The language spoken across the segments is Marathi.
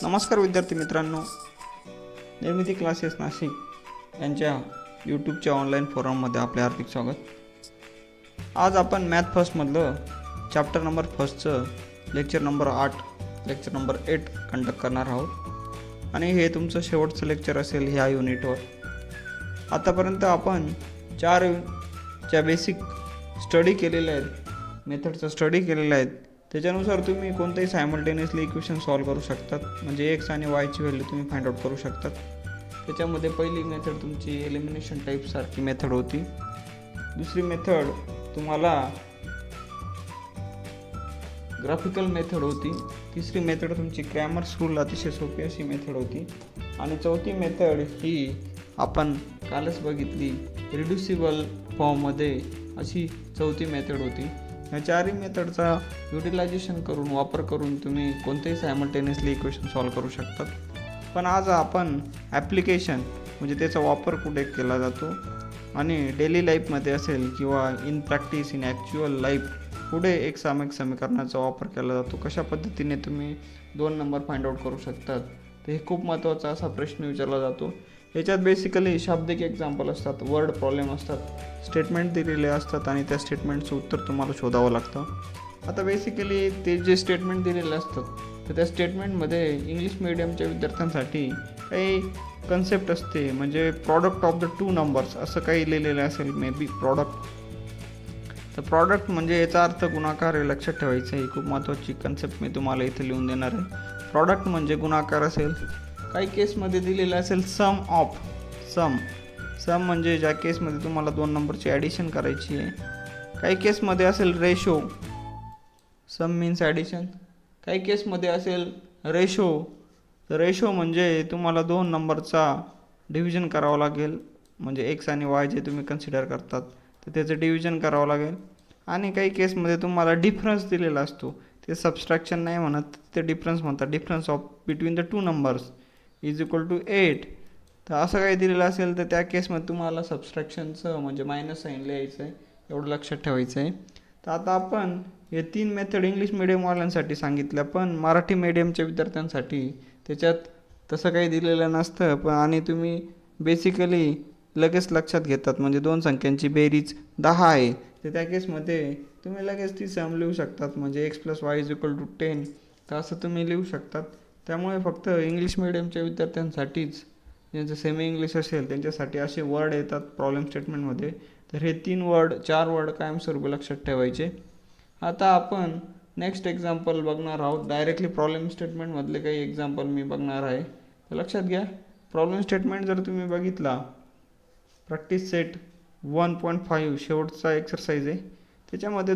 नमस्कार विद्यार्थी मित्रांनो, निर्मिती क्लासेस नाशिक यांच्या यूट्यूबच्या ऑनलाईन फोरममध्ये आपले हार्दिक स्वागत. आज आपण मॅथ फर्स्टमधलं चॅप्टर नंबर फर्स्टचं lecture number 8 lecture number 8 conduct करणार आहोत आणि हे तुमचं शेवटचं लेक्चर असेल ह्या युनिटवर. आतापर्यंत आपण 4 ज्या बेसिक स्टडी केलेल्या आहेत, मेथडचा स्टडी केलेल्या आहेत, त्याच्यानुसार तुम्ही कोणतेही सायमल्टेनियसली इक्वेशन सॉल्व्ह करू शकतात. म्हणजे एक्स आणि वायची व्हॅल्यू तुम्ही फाइंड आउट करू शकतात. त्याच्यामध्ये पहिली मेथड तुमची एलिमिनेशन टाईपसारखी मेथड होती. दुसरी मेथड तुम्हाला ग्राफिकल मेथड होती. तिसरी मेथड तुमची क्रॅमर्स रूल अतिशय सोपी अशी मेथड होती. आणि चौथी मेथड ही आपण कालच बघितली, रिड्युसिबल फॉर्ममध्ये अशी चौथी मेथड होती. या चारही मेथडचा युटिलायझेशन करून वापर करून तुम्ही कोणतेही सायमल्टेनियसली इक्वेशन सॉल्व्ह करू शकतात. पण आज आपण ॲप्लिकेशन म्हणजे त्याचा वापर कुठे केला जातो आणि डेली लाईफमध्ये असेल किंवा in practice in actual life पुढे एक सामायिक समीकरणाचा वापर केला जातो, कशा पद्धतीने तुम्ही 2 नंबर फाइंड आउट करू शकतात, तर हे खूप महत्त्वाचा असा प्रश्न विचारला जातो. याच्यात बेसिकली शाब्दिक एक्झाम्पल असतात, वर्ड प्रॉब्लेम असतात, स्टेटमेंट दिलेले असतात आणि त्या स्टेटमेंटचं उत्तर तुम्हाला शोधावं लागतं. आता बेसिकली ते जे स्टेटमेंट दिलेले असतात तर त्या स्टेटमेंटमध्ये इंग्लिश मिडियमच्या विद्यार्थ्यांसाठी काही कन्सेप्ट असते. म्हणजे प्रॉडक्ट ऑफ द 2 नंबर्स असं काही लिहिलेलं असेल, मे बी प्रॉडक्ट. तर प्रॉडक्ट म्हणजे याचा अर्थ गुणाकार आहे, लक्षात ठेवायचं आहे. खूप महत्त्वाची कन्सेप्ट मी तुम्हाला इथे लिहून देणार आहे. प्रॉडक्ट म्हणजे गुणाकार असेल. काही केसमध्ये दिलेलं असेल सम ऑफ. सम म्हणजे ज्या केसमध्ये तुम्हाला 2 नंबरची ॲडिशन करायची आहे. काही केसमध्ये असेल रेशो. सम मीन्स ॲडिशन. काही केसमध्ये असेल रेशो. तर रेशो म्हणजे तुम्हाला 2 नंबरचा डिव्हिजन करावं लागेल. म्हणजे एक्स आणि वाय जे तुम्ही कन्सिडर करतात तर त्याचं डिव्हिजन करावं लागेल. आणि काही केसमध्ये तुम्हाला डिफरन्स दिलेला असतो. ते सबस्ट्रॅक्शन नाही म्हणत, ते डिफरन्स म्हणतात. Difference of between the 2 numbers is equal to 8. तर असं काही दिलेलं असेल तर त्या केसमध्ये तुम्हाला सबस्ट्रॅक्शनचं म्हणजे मायनस साईन लिहायचं आहे, एवढं लक्षात ठेवायचं आहे. तर आता आपण हे 3 मेथड इंग्लिश मिडियमवाल्यांसाठी सांगितल्या, पण मराठी मीडियमच्या विद्यार्थ्यांसाठी त्याच्यात तसं काही दिलेलं नसतं. पण आणि तुम्ही बेसिकली लगेच लक्षात घेतात. म्हणजे 2 संख्यांची बेरीज 10 आहे तर त्या केसमध्ये तुम्ही लगेच ती सम लिहू शकतात. म्हणजे x plus y is equal to 10. तर असं तुम्ही लिहू शकतात. त्यामुळे फक्त इंग्लिश मिडियमच्या विद्यार्थ्यांसाठीच, ज्यांचं सेमी इंग्लिश असेल त्यांच्यासाठी असे वर्ड येतात प्रॉब्लेम स्टेटमेंटमध्ये. तर हे 4 वर्ड कायमस्वरूपी लक्षात ठेवायचे. आता आपण नेक्स्ट एक्झाम्पल बघणार आहोत. डायरेक्टली प्रॉब्लेम स्टेटमेंटमधले काही एक्झाम्पल मी बघणार आहे. तर लक्षात घ्या, प्रॉब्लेम स्टेटमेंट जर तुम्ही बघितला, प्रॅक्टिस सेट 1.5 शेवटचा एक्सरसाइज आहे. त्याच्यामध्ये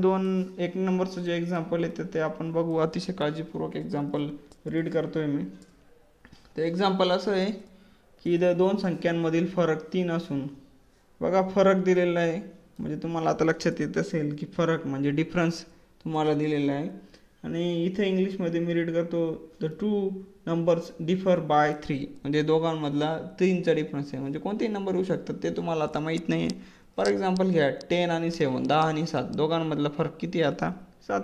1 नंबरचं जे एक्झाम्पल येतं ते आपण बघू. अतिशय काळजीपूर्वक एक्झाम्पल रीड करतो आहे मी. ते एक्झाम्पल असं आहे की इथं 2 संख्यांमधील फरक 3 असून, बघा फरक दिलेला आहे. म्हणजे तुम्हाला आता लक्षात येत असेल की फरक म्हणजे डिफरन्स तुम्हाला दिलेला आहे. आणि इथे इंग्लिशमध्ये मी रीड करतो, द 2 नंबर्स डिफर बाय 3. म्हणजे दोघांमधला 3चा डिफरन्स आहे. म्हणजे कोणतेही नंबर येऊ शकतात, ते तुम्हाला आता माहीत नाही आहे. फॉर एक्झाम्पल घ्या 10 आणि 7, 10 आणि 7 दोघांमधला फरक किती आहे आता? 7.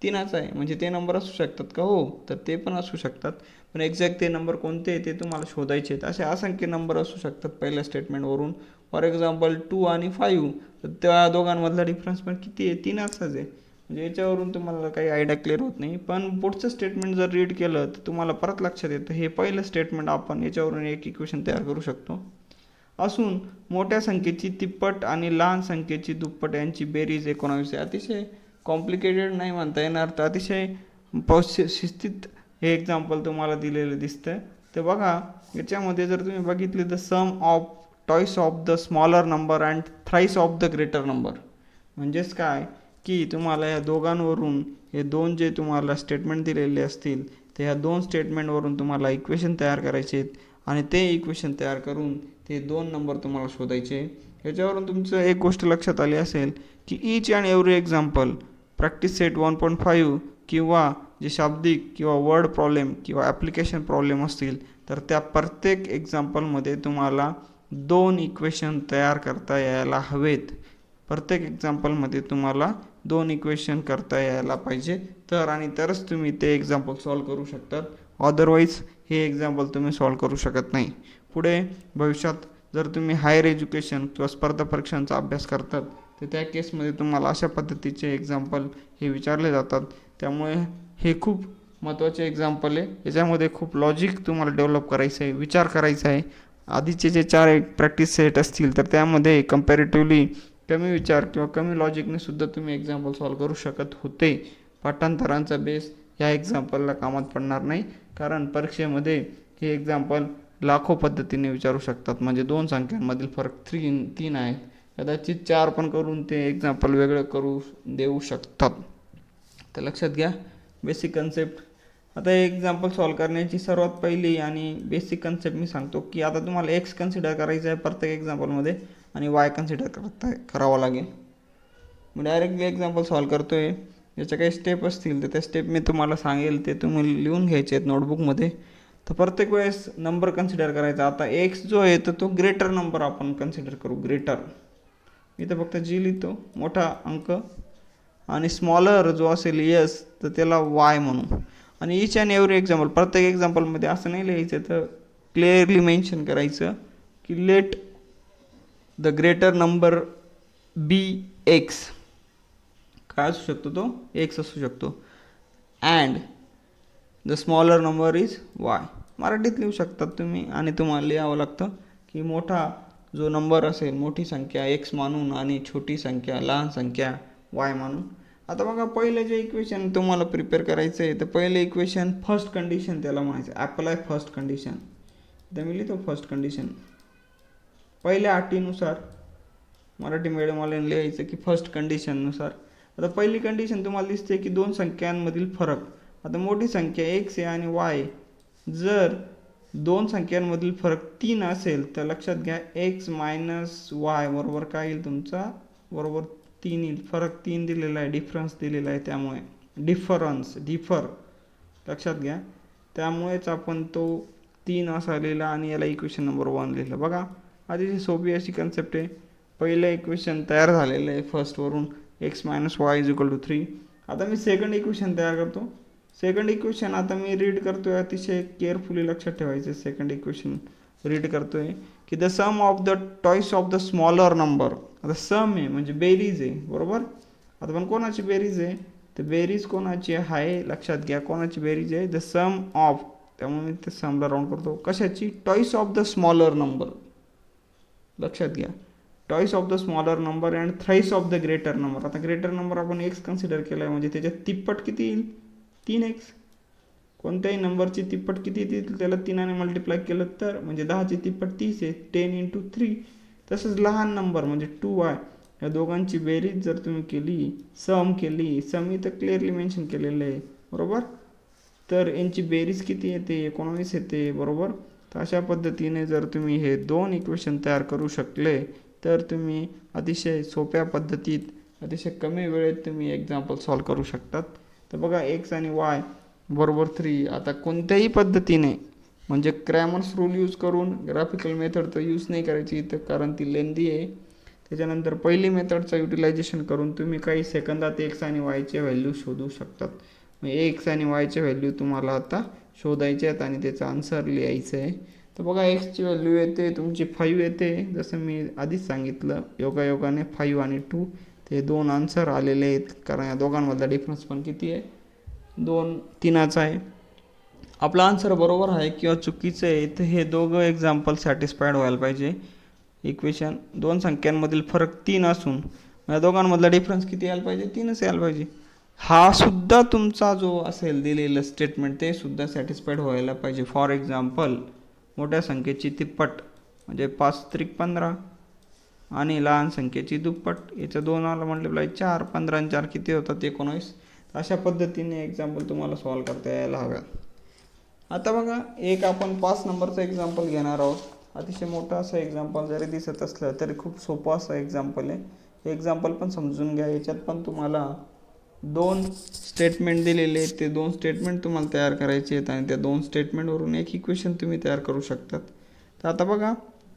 3च आहे. म्हणजे ते नंबर असू शकतात का? हो, तर ते पण असू शकतात. पण एक्झॅक्ट ते नंबर कोणते ते तुम्हाला शोधायचे आहेत. असे असंख्य नंबर असू शकतात पहिल्या स्टेटमेंटवरून. फॉर एक्झाम्पल 2 आणि 5, तर त्या दोघांमधला डिफरन्स पण किती आहे? 3च आहे. म्हणजे याच्यावरून तुम्हाला काही आयडिया क्लिअर होत नाही. पण पुढचं स्टेटमेंट जर रीड केलं तर तुम्हाला परत लक्षात येतं, हे पहिलं स्टेटमेंट आपण याच्यावरून एक इक्वेशन तयार करू शकतो. असून मोठ्या संख्येची तिप्पट आणि लहान संख्येची दुप्पट यांची बेरीज 19 आहे. अतिशय कॉम्प्लिकेटेड नाही म्हणता येणार, तर अतिशय शिस्तीत हे एक्झाम्पल तुम्हाला दिलेलं दिसतं. तर बघा, याच्यामध्ये जर तुम्ही बघितले, the sum of twice of the smaller number and thrice of the greater number. म्हणजेच काय की तुम्हाला या दोघांवरून हे 2 जे तुम्हाला स्टेटमेंट दिलेले असतील, तर ह्या 2 स्टेटमेंटवरून तुम्हाला इक्वेशन तयार करायचे आहेत. आणि ते इक्वेशन तयार करून ते 2 नंबर तुम्हाला शोधायचे. याच्यावरून तुमचं एक गोष्ट लक्षात आली असेल की each and every example practice set 1.5 किंवा जे शाब्दिक किंवा वर्ड प्रॉब्लेम किंवा ॲप्लिकेशन प्रॉब्लेम असतील, तर त्या प्रत्येक एक्झाम्पलमध्ये तुम्हाला 2 इक्वेशन तयार करता यायला हवेत. प्रत्येक एक्झाम्पलमध्ये तुम्हाला 2 इक्वेशन करता यायला पाहिजे. तरच तुम्ही ते एक्झाम्पल सॉल्व्ह करू शकतात. अदरवाईज हे एक्झाम्पल तुम्ही सॉल्व करू शकत नाही. पुढे भविष्यात जर तुम्ही हायर एज्युकेशन किंवा स्पर्धा परीक्षांचा अभ्यास करतात तर त्या केसमध्ये तुम्हाला अशा पद्धतीचे एक्झाम्पल हे विचारले जातात. त्यामुळे हे खूप महत्त्वाचे एक्झाम्पल आहे. याच्यामध्ये खूप लॉजिक तुम्हाला डेव्हलप करायचं आहे, विचार करायचा आहे. आधीचे जे 4 प्रॅक्टिस सेट असतील तर त्यामध्ये कम्पॅरेटिव्हली कमी विचार किंवा कमी लॉजिकने सुद्धा तुम्ही एक्झाम्पल सॉल्व करू शकत होते. पाठांतरांचा बेस ह्या एक्झाम्पलला कामात पडणार नाही, कारण परीक्षेमध्ये हे एक्झाम्पल लाखो पद्धतीने विचारू शकतात. म्हणजे 2 संख्यांमधील फरक 3 आहे, कदाचित 4 पण करून ते एक्झाम्पल वेगळं करू देऊ शकतात. तर लक्षात घ्या बेसिक कन्सेप्ट. आता हे एक्झाम्पल सॉल्व करण्याची सर्वात पहिली आणि बेसिक कन्सेप्ट मी सांगतो की आता तुम्हाला एक्स कन्सिडर करायचं आहे प्रत्येक एक्झाम्पलमध्ये आणि वाय कन्सिडर करावं लागेल. मी डायरेक्टली एक्झाम्पल सॉल्व करतो आहे. याच्या काही स्टेप असतील तर त्या स्टेप मी तुम्हाला सांगेल, ते तुम्ही लिहून घ्यायचे आहेत नोटबुकमध्ये. तर प्रत्येक वेळेस नंबर कन्सिडर करायचा. आता एक्स जो आहे तर तो ग्रेटर नंबर आपण कन्सिडर करू, ग्रेटर. मी तर फक्त जी लिहितो, मोठा अंक, आणि स्मॉलर जो असेल यस तर त्याला वाय म्हणू. आणि ईच अँड एव्हरी एक्झाम्पल, प्रत्येक एक्झाम्पलमध्ये असं नाही लिहायचं, तर क्लिअरली मेन्शन करायचं की let the greater number be x. काय असू शकतो तो? एक्स असू शकतो. And the smaller number is y. मराठीत लिहू शकतात तुम्ही, आणि तुम्हाला लिहावं लागतं की मोठा जो नंबर असेल, मोठी संख्या एक्स मानून आणि छोटी संख्या, लहान संख्या वाय मानून. आता बघा पहिलं जे इक्वेशन तुम्हाला प्रिपेअर करायचं आहे, तर पहिलं इक्वेशन फर्स्ट कंडिशन त्याला म्हणायचं, ॲप्लाय फर्स्ट कंडिशन. इथं मी लिहितो फर्स्ट कंडिशन. पहिल्या अटीनुसार मराठी मीडियमवाल्याने लिहायचं की फर्स्ट कंडिशननुसार. आता पहिली कंडिशन तुम्हाला दिसते की 2 संख्यांमधील फरक. आता मोठी संख्या एक्स आहे आणि वाय, जर 2 संख्यांमधील फरक 3 असेल तर लक्षात घ्या एक्स मायनस वाय बरोबर काय येईल तुमचा? बरोबर 3 येईल. फरक 3 दिलेला आहे, डिफरन्स दिलेला आहे, त्यामुळे डिफर लक्षात घ्या. त्यामुळेच आपण तो 3 असा लिहिला आणि याला इक्वेशन नंबर 1 लिहिलं. बघा अतिशय सोपी अशी कन्सेप्ट आहे. पहिलं इक्वेशन तयार झालेलं आहे फर्स्टवरून, x minus y is equal to 3. आता मी सेकंड इक्वेशन तयार करतो. सेकंड इक्वेशन आता मी रीड करतो आहे, अतिशय केअरफुली लक्षात ठेवायचं. सेकंड इक्वेशन रीड करतो आहे की the sum of the twice of the smaller number. आता सम आहे म्हणजे बेरीज आहे, बरोबर. आता पण कोणाची बेरीज आहे? तर बेरीज कोणाची आहे लक्षात घ्या, कोणाची बेरीज आहे? The sum of. त्यामुळे मी ते समला राऊंड करतो. कशाची? Twice of the smaller number. लक्षात घ्या, twice of the smaller number and thrice of the greater number. आता ग्रेटर नंबर आपण एक्स कन्सिडर केला आहे, म्हणजे त्याच्यात तिप्पट किती येईल? 3x. कोणत्याही नंबरची तिप्पट किती येतील त्याला 3ने मल्टिप्लाय केलं तर, म्हणजे 10ची तिप्पट 30 आहे, 10 × 3. तसंच लहान नंबर म्हणजे 2y, या दोघांची बेरीज जर तुम्ही केली, सम केली, सम इथं क्लिअरली मेन्शन केलेलं आहे, बरोबर. तर यांची बेरीज किती येते? 19 येते, बरोबर. तर अशा पद्धतीने जर तुम्ही हे 2 इक्वेशन तयार करू शकले तर तुम्ही अतिशय सोप्या पद्धतीत, अतिशय कमी वेळेत तुम्ही एक्झाम्पल सॉल्व करू शकतात. तर बघा एक्स आणि वाय बरोबर 3. आता कोणत्याही पद्धतीने, म्हणजे क्रॅमर्स रूल यूज करून, ग्राफिकल मेथड तर यूज नाही करायची इथं कारण ती लेंदी आहे. त्याच्यानंतर पहिली मेथडचा युटिलायझेशन करून तुम्ही काही सेकंदात एक्स आणि वायचे व्हॅल्यू शोधू शकतात. मग एक्स आणि वायचे व्हॅल्यू तुम्हाला आता शोधायचे आहेत आणि त्याचा आन्सर लिहायचं आहे. तर बघा एक्सची व्हॅल्यू येते तुमची 5 येते, जसं मी आधीच सांगितलं. योगायोगाने 5 आणि 2 ते 2 आन्सर आलेले आहेत, कारण या दोघांमधला डिफरन्स पण किती आहे? 2-3चा आहे. आपला आन्सर बरोबर आहे किंवा चुकीचं आहे तर हे दोघं एक्झाम्पल सॅटिस्फाईड व्हायला पाहिजे. इक्वेशन 2 संख्यांमधील फरक 3 असून या दोघांमधला डिफरन्स किती यायला पाहिजे? 3च यायला पाहिजे. हा सुद्धा तुमचा जो असेल दिलेलं स्टेटमेंट ते सुद्धा सॅटिस्फाईड व्हायला पाहिजे. फॉर एक्झाम्पल मोठ्या संख्येची तिप्पट म्हणजे 5×3=15 आणि लहान संख्येची दुप्पट, याच्या 2 मल्टिप्लाय 4, 15 आणि 4 किती होतात? 19. अशा पद्धतीने एक्झाम्पल तुम्हाला सॉल्व करता यायला हव्यात. आता बघा एक आपण 5 नंबरचा एक्झाम्पल घेणार आहोत. अतिशय मोठं असं एक्झाम्पल जरी दिसत असलं तरी खूप सोपं असं एक्झाम्पल आहे. हे एक्झाम्पल पण समजून घ्या. याच्यात पण तुम्हाला 2 स्टेटमेंट दिलेले आहेत, ते 2 स्टेटमेंट तुम्हाला तयार करायचे आहेत आणि त्या 2 स्टेटमेंटवरून एक इक्वेशन तुम्ही तयार करू शकतात. तर आता बघा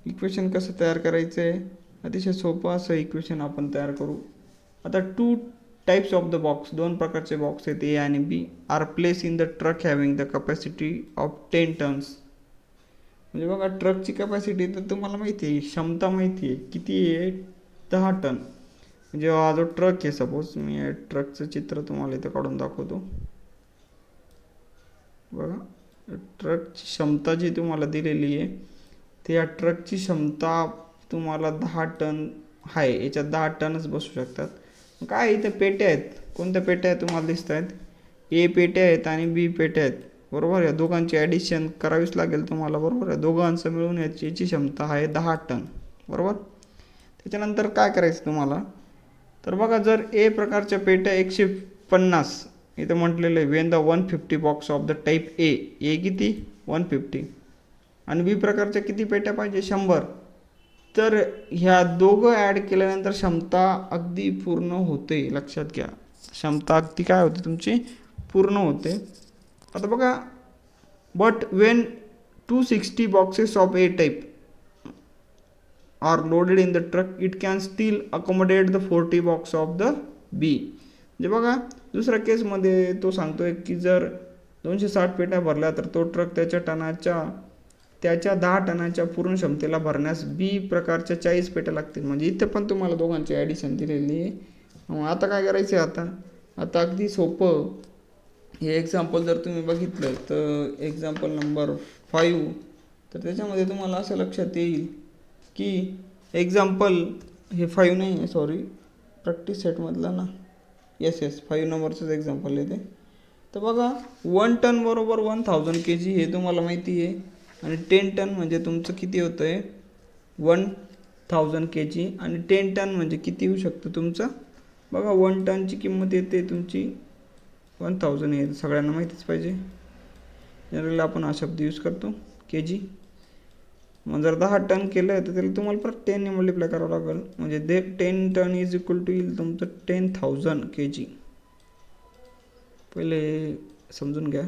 इक्वेशन कसं तयार करायचं आहे. अतिशय सोपं असं इक्वेशन आपण तयार करू. आता 2 टाईप्स ऑफ द बॉक्स, दोन प्रकारचे बॉक्स आहेत ए आणि B, are place in the truck having the capacity of 10 tons. म्हणजे बघा ट्रकची कपॅसिटी तर तुम्हाला माहिती आहे, क्षमता माहिती आहे किती आहे, 10 टन. म्हणजे हा जो ट्रक आहे, सपोज मी ट्रकचं चित्र तुम्हाला इथं काढून दाखवतो. बघा ट्रकची क्षमता जी तुम्हाला दिलेली आहे, ते या ट्रकची क्षमता तुम्हाला 10 टन आहे. याच्यात 10 टनच बसू शकतात. काय इथे पेट्या आहेत, कोणत्या पेट्या आहेत तुम्हाला दिसत आहेत, ए पेट्या आहेत आणि बी पेट्या आहेत, बरोबर. या दोघांची ॲडिशन करावीच लागेल तुम्हाला, बरोबर. या दोघांचं मिळून याची क्षमता आहे 10 टन, बरोबर. त्याच्यानंतर काय करायचं तुम्हाला, तर बघा जर ए प्रकारच्या पेट्या 150, इथं म्हटलेलं आहे when the 150 box of the type A, A किती 150, आणि बी प्रकारच्या किती पेट्या पाहिजे 100. तर ह्या दोघं ॲड केल्यानंतर क्षमता अगदी पूर्ण होते, लक्षात घ्या. क्षमता अगदी काय होते तुमची, पूर्ण होते. आता बघा, but when 260 boxes of A type are loaded in the truck, it can still accommodate the 40 box of the B. म्हणजे बघा दुसऱ्या केसमध्ये तो सांगतोय की जर 260 पेट्या भरल्या तर तो ट्रक त्याच्या 10 टनाच्या पूर्ण क्षमतेला भरण्यास बी प्रकारच्या 40 पेट्या लागतील. म्हणजे इथे पण तुम्हाला दोघांची ॲडिशन दिलेली आहे. आता काय करायचं आहे, आता अगदी सोपं. हे एक्झाम्पल जर तुम्ही बघितलं तर एक्झाम्पल नंबर 5, तर त्याच्यामध्ये तुम्हाला असं लक्षात येईल की एक्झाम्पल हे 5 नाही आहे, सॉरी प्रॅक्टिस सेटमधलं ना, येस 5 नंबरचंच एक्झाम्पल आहे ते. तर बघा 1 टन बरोबर 1000 kg हे तुम्हाला माहिती आहे, आणि 10 टन म्हणजे तुमचं किती होतं आहे 1000 kg, आणि 10 टन म्हणजे किती होऊ शकतं तुमचं. बघा 1 टनची किंमत येते तुमची 1000 आहे, सगळ्यांना माहितीच पाहिजे. जनरली आपण हा शब्द यूज करतो kg. मग जर 10 टन केलं तर त्याला तुम्हाला परत 10 ने मल्टिप्लाय करावं लागेल. म्हणजे 10 टन इज इक्वल टू येईल तुमचं 10,000 kg. पहिले समजून घ्या.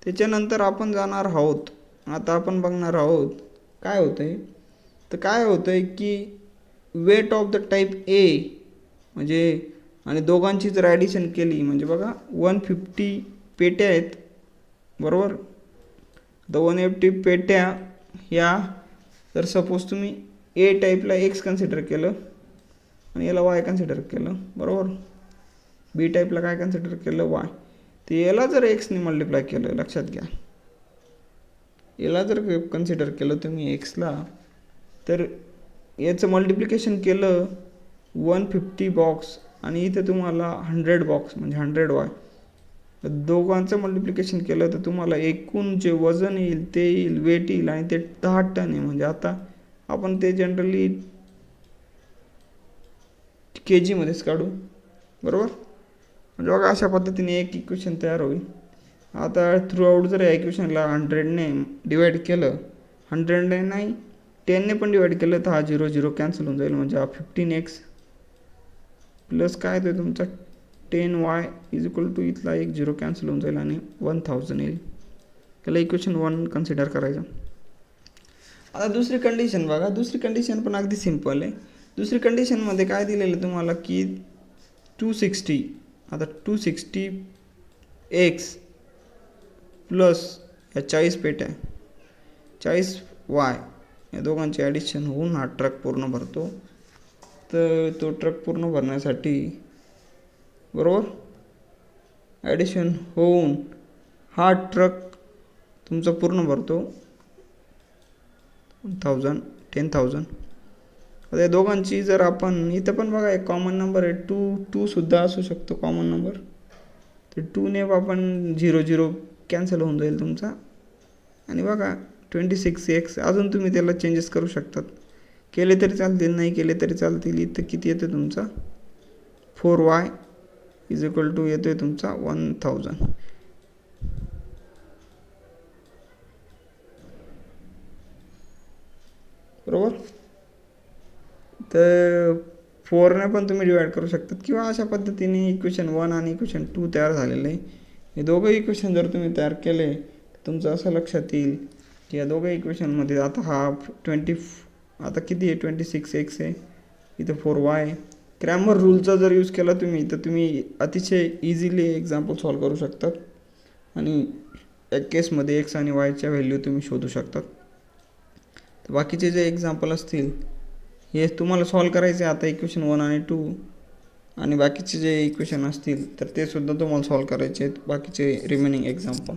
त्याच्यानंतर आपण जाणार आहोत, आता आपण बघणार आहोत काय होतं आहे. तर काय होतं आहे की weight of the type A, म्हणजे आणि दोघांची जर ॲडिशन केली, म्हणजे बघा 150 पेट्या आहेत, बरोबर. द 150 पेट्या ह्या जर सपोज तुम्ही ए टाईपला एक्स कन्सिडर केलं आणि याला वाय कन्सिडर केलं, बरोबर. बी टाईपला काय कन्सिडर केलं, वाय. तर याला जर एक्सने मल्टिप्लाय केलं, लक्षात घ्या, याला जर कन्सिडर केलं तुम्ही एक्सला, तर याचं मल्टिप्लिकेशन केलं 150 बॉक्स आणि इथे तुम्हाला 100 बॉक्स म्हणजे 100 वाय. दोघांचं मल्टिप्लिकेशन केलं तर तुम्हाला एकूण जे वजन येईल ते येईल, वेट येईल, आणि ते 10 टन आहे. म्हणजे आता आपण ते जनरली kg मध्येच काढू, बरोबर. म्हणजे बघा अशा पद्धतीने एक इक्वेशन तयार होईल. आता थ्रू आउट जर या इक्वेशनला 100ने डिवाईड केलं, 100ने नाही 10ने पण डिवाईड केलं, तर हा 0 0 कॅन्सल होऊन जाईल. म्हणजे हा 15x प्लस काय येतो तुमचा 10y इज इक्वल टू, इथला एक 0 कॅन्सल होऊन जाईल आणि 1000 येईल. त्याला इक्वेशन 1 कन्सिडर करायचं. आता दुसरी कंडिशन बघा, दुसरी कंडिशन पण अगदी सिम्पल आहे. दुसरी कंडिशनमध्ये काय दिलेलं तुम्हाला की 260, आता 260x प्लस या 40 पेट्या 40y या दोघांचे ॲडिशन होऊन हा ट्रक पूर्ण भरतो. तर तो ट्रक पूर्ण भरण्यासाठी, बरोबर, ॲडिशन होऊन हा ट्रक तुमचा पूर्ण भरतो 10,000. आता या दोघांची जर आपण इथं पण बघा एक कॉमन नंबर आहे, 2 सुद्धा असू शकतो कॉमन नंबर. तर 2ने आपण 0 0 कॅन्सल होऊन जाईल तुमचा, आणि बघा 26x. अजून तुम्ही त्याला चेंजेस करू शकतात, केले तरी चालतील, नाही केले तरी चालतील. इथं किती येतो तुमचा 4y इज इक्वल टू येतोय तुमचा 1000, बरोबर. तर 4ने पण तुम्ही डिवाईड करू शकतात, किंवा अशा पद्धतीने इक्वेशन 1 आणि इक्वेशन 2 तयार झालेलं आहे. हे दोघं इक्वेशन जर तुम्ही तयार केले तर तुमचं असं लक्षात येईल की या दोघं इक्वेशनमध्ये आता हा आता किती आहे 26x आहे, इथं 4y क्रॅमर रूलचा जर यूज केला तुम्ही तर तुम्ही अतिशय इझिली एक्झाम्पल सॉल्व करू शकतात आणि एक केसमध्ये एक्स आणि वायच्या व्हॅल्यू तुम्ही शोधू शकतात. तर बाकीचे जे एक्झाम्पल असतील हे तुम्हाला सॉल्व करायचे आता इक्वेशन 1 आणि 2 आणि बाकीचे जे इक्वेशन असतील तर ते सुद्धा तुम्हाला सॉल्व करायचे आहेत बाकीचे रिमेनिंग एक्झाम्पल.